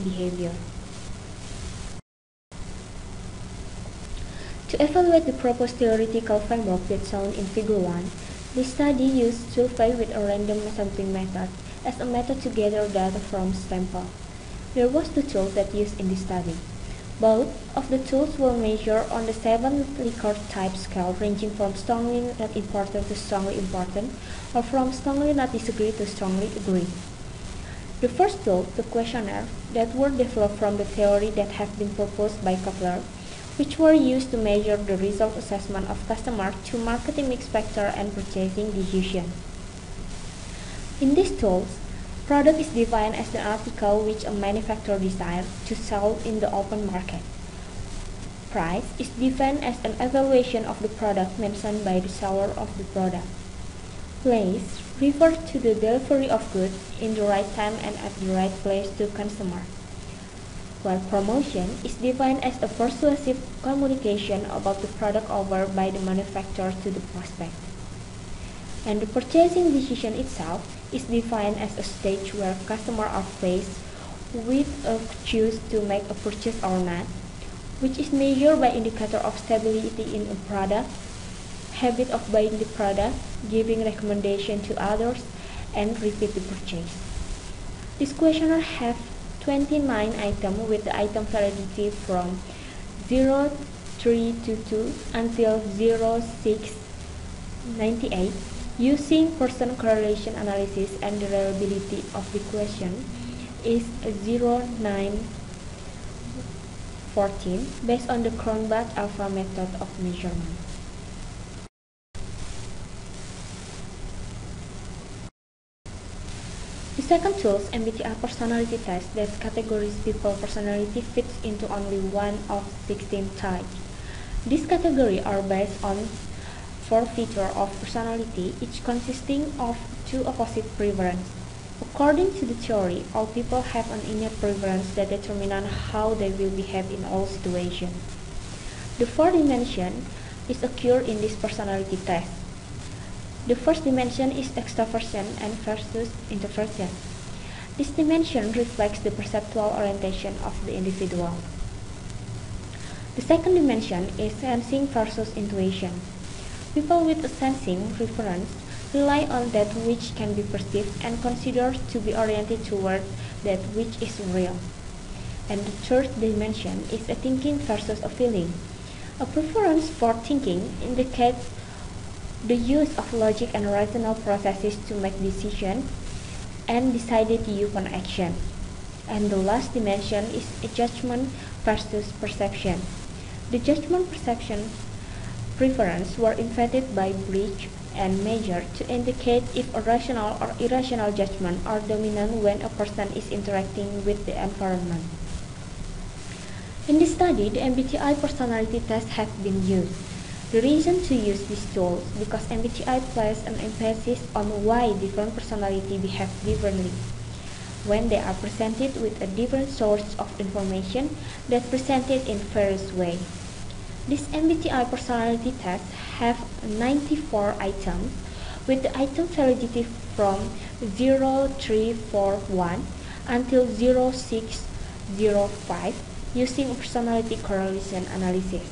behavior. To evaluate the proposed theoretical framework that's shown in Figure 1, the study used survey with a random sampling method as a method to gather data from sample. There was two tools that used in this study. Both of the tools were measured on the 7 Likert type scale ranging from strongly not important to strongly important, or from strongly not disagree to strongly agree. The first tool, the questionnaire, that were developed from the theory that have been proposed by Kepler, which were used to measure the result assessment of customer to marketing mix factor and purchasing decision. In these tools, product is defined as the article which a manufacturer desires to sell in the open market. Price is defined as an evaluation of the product mentioned by the seller of the product. Place refers to the delivery of goods in the right time and at the right place to consumer. While promotion is defined as a persuasive communication about the product offered by the manufacturer to the prospect. And the purchasing decision itself is defined as a stage where customers are faced with a choice to make a purchase or not, which is measured by indicator of stability in a product, habit of buying the product, giving recommendation to others, and repeat the purchase. This questionnaire has 29 items with the item validity from 0322 until 0698 using person correlation analysis, and the reliability of the question is 0914 based on the Cronbach alpha method of measurement. The second tool is MBTI personality test that categorizes people personality fits into only one of 16 types. These categories are based on 4 features of personality, each consisting of 2 opposite preferences. According to the theory, all people have an innate preference that determines how they will behave in all situations. The 4 dimension is occurred in this personality test. The first dimension is extroversion and versus introversion. This dimension reflects the perceptual orientation of the individual. The second dimension is sensing versus intuition. People with a sensing preference rely on that which can be perceived and considered to be oriented toward that which is real. And the third dimension is a thinking versus a feeling. A preference for thinking indicates the use of logic and rational processes to make decisions and decided upon action. And the last dimension is a judgment versus perception. The judgment perception preference were invented by Bridge and measured to indicate if a rational or irrational judgment are dominant when a person is interacting with the environment. In this study, the MBTI personality test has been used. The reason to use this tool is because MBTI places an emphasis on why different personalities behave differently when they are presented with a different source of information that presented in various ways. This MBTI personality test have 94 items with the item validity from 0341 until 0605 using personality correlation analysis.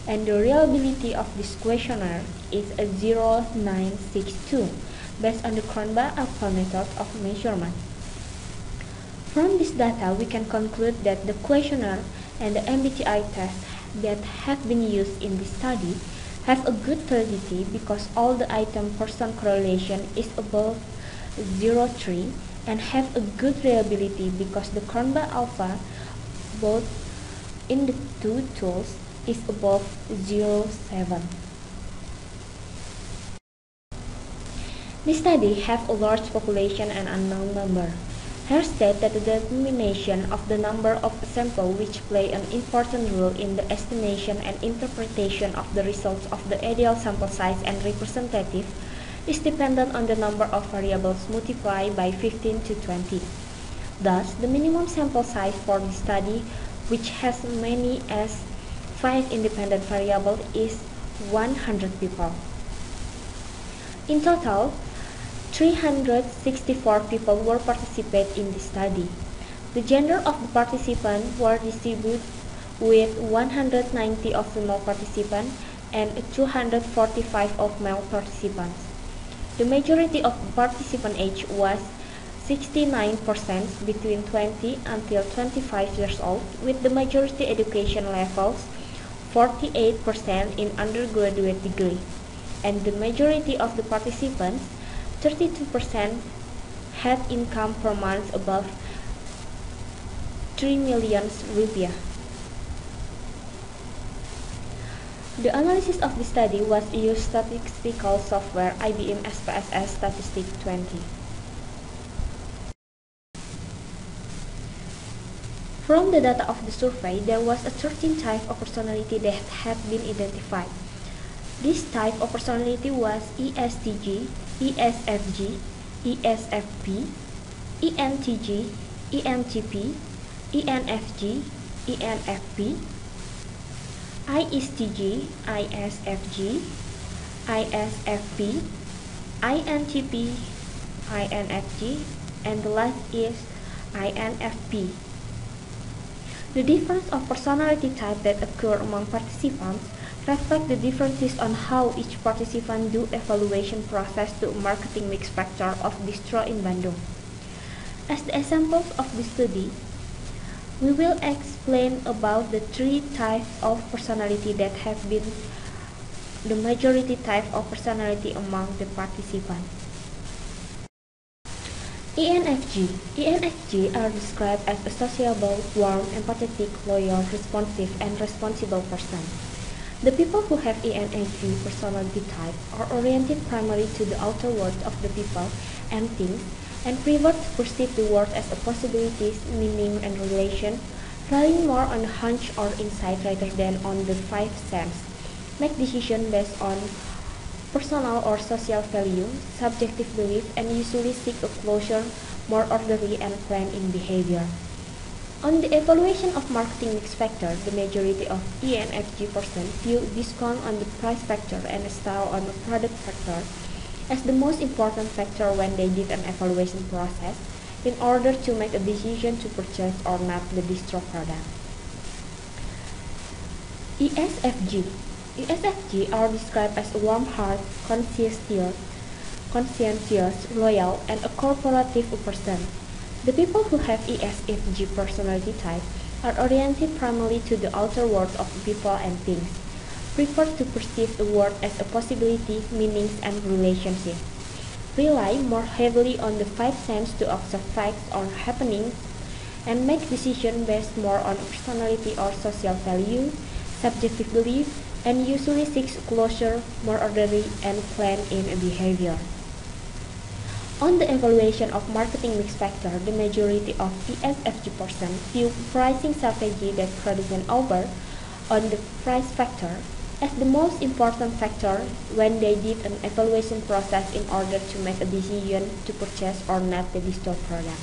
And the reliability of this questionnaire is a 0962 based on the Cronbach alpha method of measurement. From this data, we can conclude that the questionnaire and the MBTI test that have been used in this study have a good validity because all the item person correlation is above 0.3 and have a good reliability because the Cronbach alpha both in the two tools is above 0.7. This study have a large population and unknown number. Here state that the determination of the number of samples which play an important role in the estimation and interpretation of the results of the ideal sample size and representative is dependent on the number of variables multiplied by 15 to 20. Thus, the minimum sample size for the study, which has many as 5 independent variables, is 100 people. In total, 364 people were participate in the study. The gender of the participants were distributed with 190 of female participants and 245 of male participants. The majority of the participant age was 69% between 20 until 25 years old, with the majority education levels 48% in undergraduate degree, and the majority of the participants 32% had income per month above 3 million rupiah. The analysis of the study was used statistical software IBM SPSS Statistic 20. From the data of the survey, there was a 13 type of personality that had been identified. This type of personality was ESTG, ESFG, ESFP, ENTG, ENTP, ENFG, ENFP, ISTG, ISFG, ISFP, INTP, INFG, and the last is INFP. The difference of personality type that occur among participants reflect the differences on how each participant do evaluation process to a marketing mix factor of distro in Bandung. As the examples of the study, we will explain about the three types of personality that have been the majority type of personality among the participants. ENFG are described as a sociable, warm, empathetic, loyal, responsive, and responsible person. The people who have ENFG personality type are oriented primarily to the outer world of the people and things, and prefer to perceive the world as a possibilities, meaning, and relation, relying more on hunch or insight rather than on the five sense. Make decisions based on personal or social value, subjective belief, and usually seek a closure, more orderly and planned in behavior. On the evaluation of marketing mix factor, the majority of ENFG person view discount on the price factor and style on the product factor as the most important factor when they did an evaluation process in order to make a decision to purchase or not the distro product. ESFG are described as a warm heart, conscientious, loyal, and a cooperative person. The people who have ESFG personality type are oriented primarily to the outer world of people and things, prefer to perceive the world as a possibility, meanings, and relationship, rely more heavily on the five senses to observe facts or happenings, and make decisions based more on personality or social value, subjective belief, and usually seeks closure, more orderly, and planned in behavior. On the evaluation of marketing mix factor, the majority of ESFG person view pricing strategy that production over on the price factor as the most important factor when they did an evaluation process in order to make a decision to purchase or not the distro product.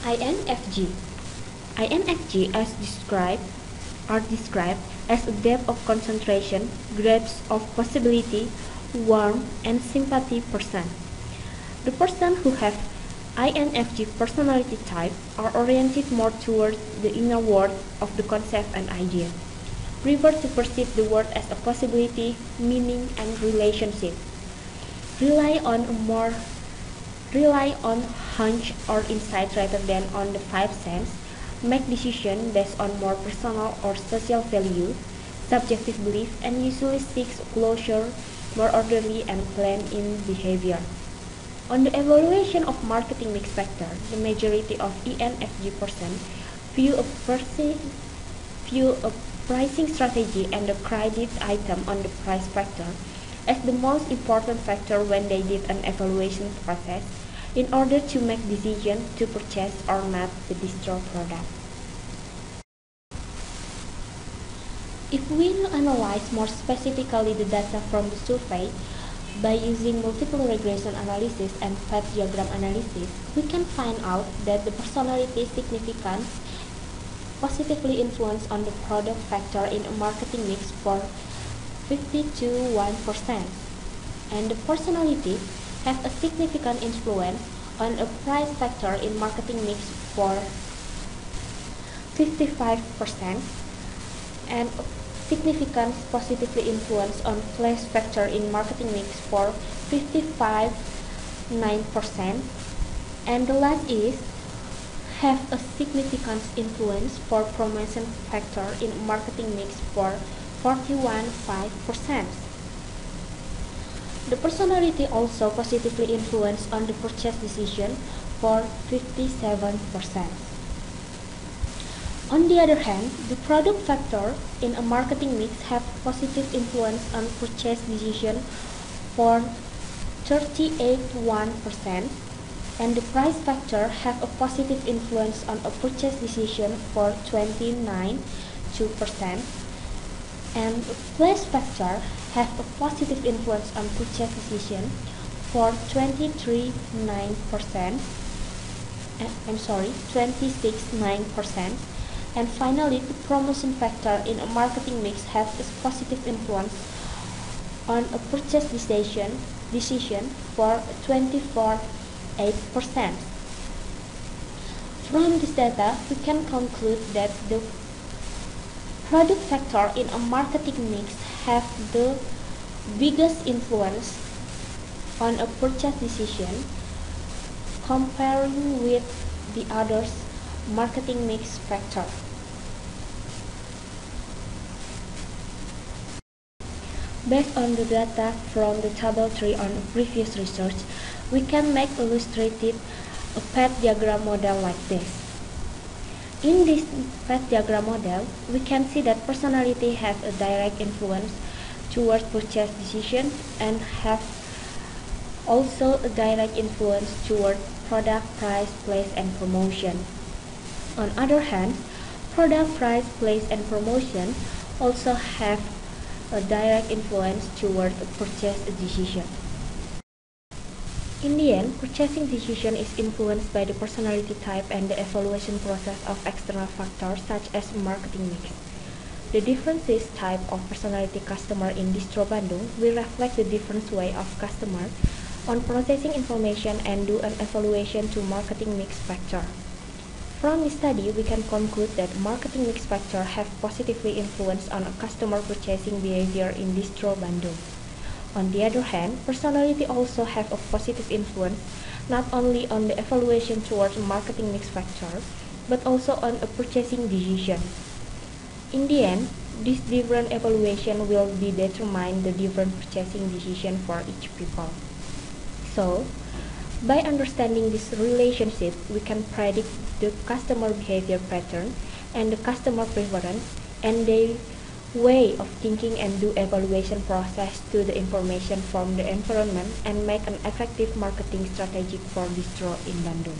INFG are described as a depth of concentration, grasp of possibility, warm, and sympathy person. The person who have INFG personality type are oriented more towards the inner world of the concept and idea, prefer to perceive the world as a possibility, meaning, and relationship, rely on hunch or insight rather than on the five senses, make decisions based on more personal or social value, subjective belief, and usually seeks closure, more orderly, and planned in behavior. On the evaluation of marketing mix factor, the majority of ENFG person view a pricing strategy and the credit item on the price factor as the most important factor when they did an evaluation process in order to make decision to purchase or not the distro product. If we analyze more specifically the data from the survey by using multiple regression analysis and fat diagram analysis, we can find out that the personality significance positively influence on the product factor in a marketing mix for 51%, and the personality have a significant influence on a price factor in marketing mix for 55%, and significance positively influence on place factor in marketing mix for 55.9%, and the last is have a significant influence for promotion factor in marketing mix for 41.5%. The personality also positively influence on the purchase decision for 57%. On the other hand, the product factor in a marketing mix have positive influence on purchase decision for 38.1%, and the price factor have a positive influence on a purchase decision for 29.2%, and place factor have a positive influence on purchase decision for 26.9%, and finally the promotion factor in a marketing mix has a positive influence on a purchase decision for 24.8%. From this data, we can conclude that the product factor in a marketing mix have the biggest influence on a purchase decision comparing with the others marketing mix factor. Based on the data from the table 3 on previous research, we can make illustrative a path diagram model like this. In this path diagram model, we can see that personality have a direct influence towards purchase decision and have also a direct influence toward product, price, place, and promotion. On other hand, product, price, place, and promotion also have a direct influence toward a purchase decision. In the end, purchasing decision is influenced by the personality type and the evaluation process of external factors such as marketing mix. The different type of personality customer in Distro Bandung will reflect the different way of customer on processing information and do an evaluation to marketing mix factor. From this study, we can conclude that marketing mix factor have positively influenced on a customer purchasing behavior in Distro Bandung. On the other hand, personality also have a positive influence not only on the evaluation towards marketing mix factor, but also on a purchasing decision. In the end, this different evaluation will be determine the different purchasing decision for each people. So, by understanding this relationship, we can predict the customer behavior pattern and the customer preference and their way of thinking and do evaluation process to the information from the environment and make an effective marketing strategy for Distro in Bandung.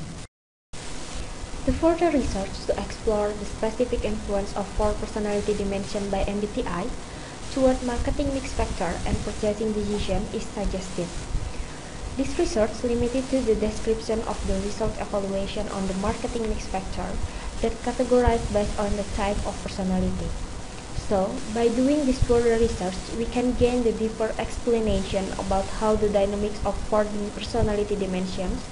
The further research to explore the specific influence of 4 personality dimensions by MBTI toward marketing mix factor and purchasing decision is suggested. This research limited to the description of the result evaluation on the marketing mix factor that categorized based on the type of personality. So, by doing this further research, we can gain the deeper explanation about how the dynamics of 4 personality dimensions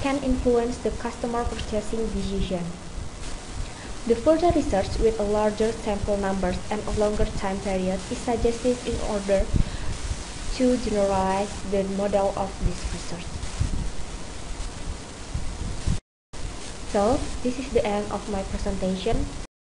can influence the customer purchasing decision. The further research with a larger sample numbers and a longer time period is suggested in order to generalize the model of this research. So, this is the end of my presentation.